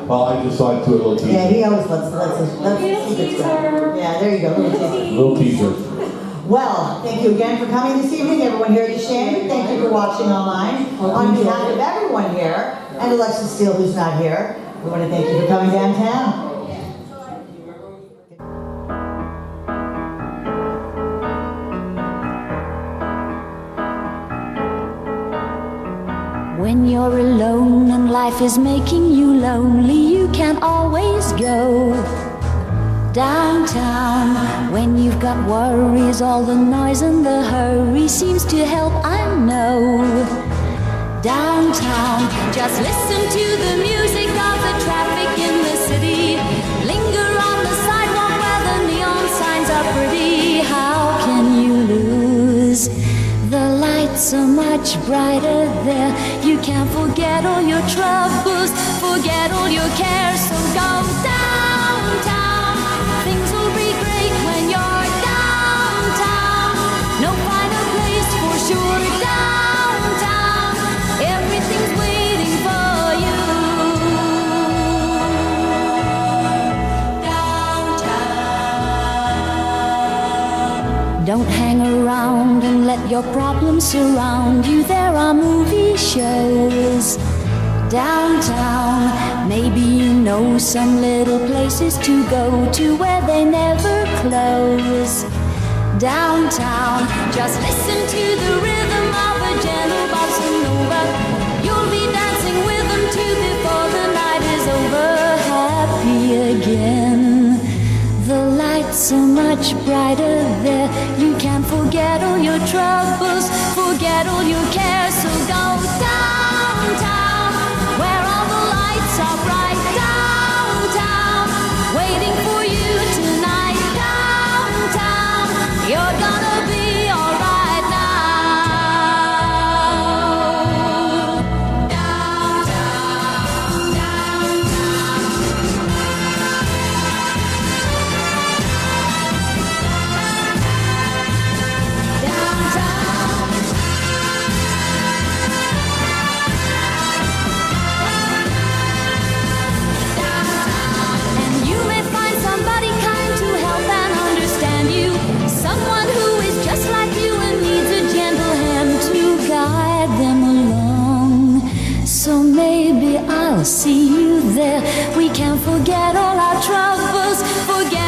Well, I just thought I'd do a little Yeah, teaser. he always lets us secrets go. Yeah, there you go, little teaser. Little teaser. Well, thank you again for coming this evening, everyone here at the Shanty. Thank you for watching online. On behalf of everyone here, and Alexis Steele, who's not here, we want to thank you for coming downtown. When you're alone and life is making you lonely, you can always go downtown. When you've got worries, all the noise and the hurry seems to help, I know. Downtown, just listen to the music of the traffic in the city. Linger on the sidewalk where the neon signs are pretty. How can you lose? The lights are much brighter there. You can't forget all your troubles, forget all your cares, so go downtown. Things will be great when you're downtown. No finer place for sure, downtown. Everything's waiting for you. Downtown. Don't hang around and let your problems surround you. There are movie shows downtown. Maybe you know some little places to go to where they never close. Downtown, just listen to the rhythm of a gentle bossa nova. You'll be dancing with them too before the night is over. Happy again. The lights are much brighter there. You can forget all your troubles, forget all your cares, so go downtown, where all the lights are bright. Downtown, waiting for you tonight. Downtown, you're gonna be alright now. Downtown, and you may find somebody kind to help and understand you. Someone who is just like you and needs a gentle hand to guide them along. So maybe I'll see you there. We can forget all our troubles, forget